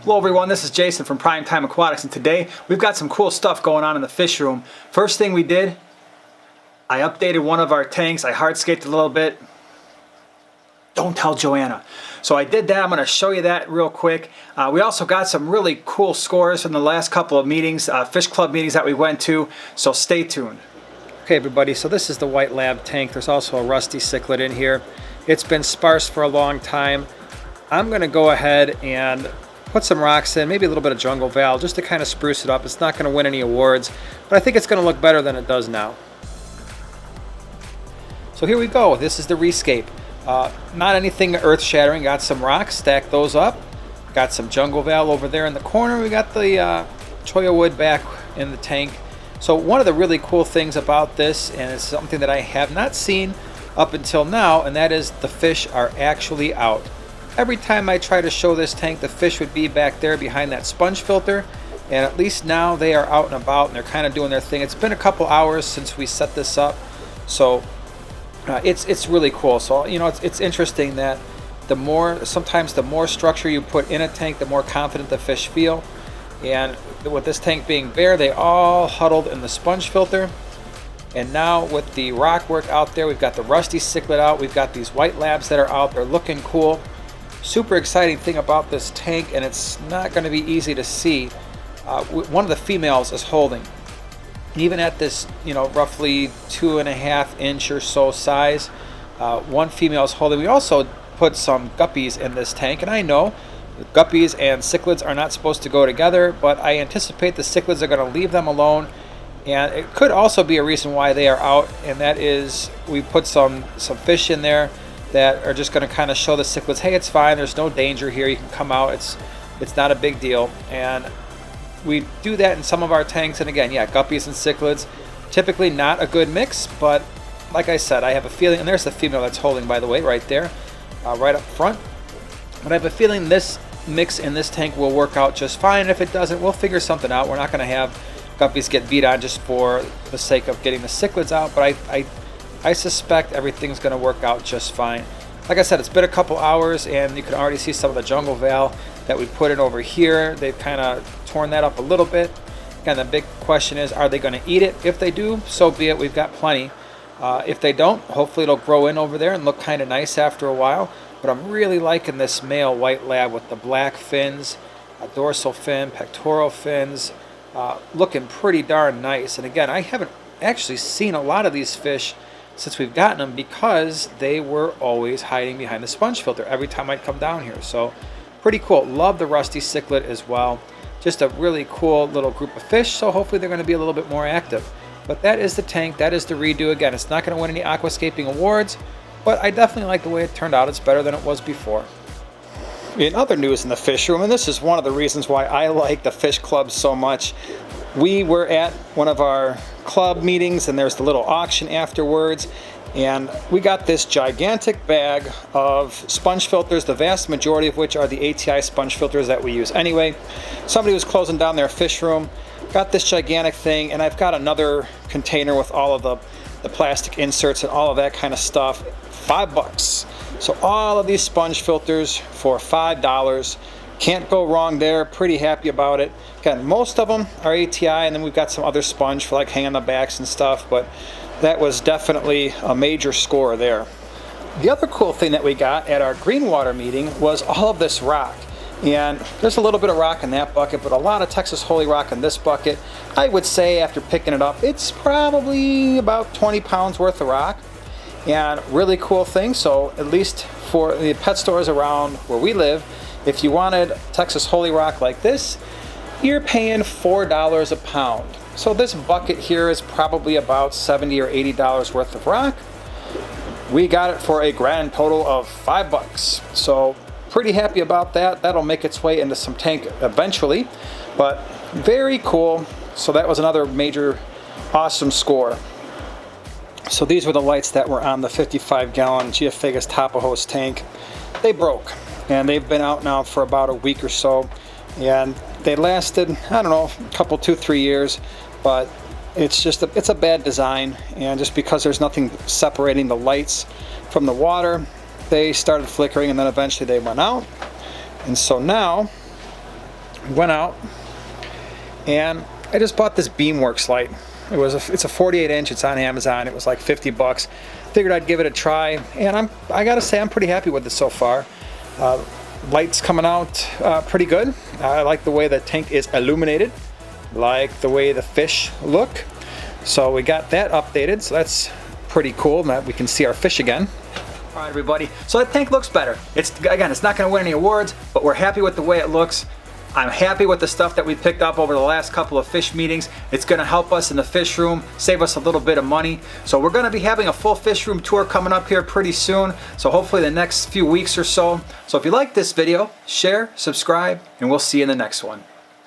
Hello everyone, this is Jason from Primetime Aquatics, and today we've got some cool stuff going on in the fish room. First thing we did, I updated one of our tanks. I hardscaped a little bit. Don't tell Joanna. So I did that. I'm going to show you that real quick. We also got some really cool scores from the last couple of meetings, fish club meetings that we went to, so stay tuned. Okay everybody, so this is the white lab tank. There's also a rusty cichlid in here. It's been sparse for a long time. I'm going to go ahead and put some rocks in, maybe a little bit of jungle val, just to kind of spruce it up. It's not going to win any awards, but I think it's going to look better than it does now. So here we go. This is the rescape. Not anything earth-shattering. Got some rocks, stacked those up. Got some jungle val over there in the corner. We got the cholla wood back in the tank. So one of the really cool things about this, and it's something that I have not seen up until now, and that is the fish are actually out. Every time I try to show this tank, the fish would be back there behind that sponge filter, and at least now they are out and about and they're kind of doing their thing. It's been a couple hours since we set this up, so it's really cool. So you know, it's interesting that sometimes the more structure you put in a tank, the more confident the fish feel. And with this tank being bare, they all huddled in the sponge filter. And now with the rock work out there, we've got the rusty cichlid out, we've got these white labs that are out, they're looking cool. Super exciting thing about this tank, and it's not going to be easy to see. One of the females is holding. Even at this, you know, roughly 2.5 inch or so size, one female is holding. We also put some guppies in this tank, and I know guppies and cichlids are not supposed to go together, but I anticipate the cichlids are going to leave them alone. And it could also be a reason why they are out, and that is we put some fish in there that are just going to kind of show the cichlids, hey, it's fine, there's no danger here, you can come out, it's not a big deal. And we do that in some of our tanks, and again, yeah, guppies and cichlids, typically not a good mix, but like I said, I have a feeling, and there's the female that's holding, by the way, right there, right up front, but I have a feeling this mix in this tank will work out just fine. If it doesn't, we'll figure something out. We're not going to have guppies get beat on just for the sake of getting the cichlids out, but I suspect everything's going to work out just fine. Like I said, it's been a couple hours, and you can already see some of the jungle val that we put in over here. They've kind of torn that up a little bit. Again, the big question is, are they going to eat it? If they do, so be it. We've got plenty. If they don't, hopefully it'll grow in over there and look kind of nice after a while. But I'm really liking this male white lab with the black fins, a dorsal fin, pectoral fins, looking pretty darn nice. And again, I haven't actually seen a lot of these fish since we've gotten them, because they were always hiding behind the sponge filter every time I'd come down here. So pretty cool. Love the rusty cichlid as well. Just a really cool little group of fish, so hopefully they're going to be a little bit more active. But that is the tank, that is the redo. Again, it's not going to win any aquascaping awards, but I definitely like the way it turned out. It's better than it was before. In other news in the fish room, and this is one of the reasons why I like the fish club so much, we were at one of our club meetings, and there's the little auction afterwards, and we got this gigantic bag of sponge filters, the vast majority of which are the ATI sponge filters that we use anyway. Somebody was closing down their fish room, got this gigantic thing, and I've got another container with all of the plastic inserts and all of that kind of stuff. $5. So all of these sponge filters for $5. Can't go wrong there. Pretty happy about it. Again, most of them are ATI, and then we've got some other sponge for like hanging the backs and stuff, but that was definitely a major score there. The other cool thing that we got at our Greenwater meeting was all of this rock. And there's a little bit of rock in that bucket, but a lot of Texas Holy rock in this bucket. I would say after picking it up, it's probably about 20 pounds worth of rock. And really cool thing, so at least for the pet stores around where we live, if you wanted Texas Holy rock like this, you're paying $4 a pound. So this bucket here is probably about $70 or $80 worth of rock. We got it for a grand total of $5. So pretty happy about that. That'll make its way into some tank eventually, but very cool. So that was another major awesome score. So these were the lights that were on the 55-gallon Geophagus Tapajos tank. They broke, and they've been out now for about a week or so, and they lasted, I don't know, a couple, 2-3 years, but it's a bad design, and just because there's nothing separating the lights from the water, they started flickering, and then eventually they went out. And so now went out and I just bought this Beamworks light. It's a 48 inch, it's on Amazon, it was like 50 bucks. Figured I'd give it a try, and I gotta say I'm pretty happy with it so far. Light's coming out pretty good. I like the way the tank is illuminated, like the way the fish look. So we got that updated, so that's pretty cool, that we can see our fish again. All right, everybody, so that tank looks better. It's not gonna win any awards, but we're happy with the way it looks. I'm happy with the stuff that we picked up over the last couple of fish meetings. It's gonna help us in the fish room, save us a little bit of money. So we're gonna be having a full fish room tour coming up here pretty soon. So hopefully the next few weeks or so. So if you like this video, share, subscribe, and we'll see you in the next one.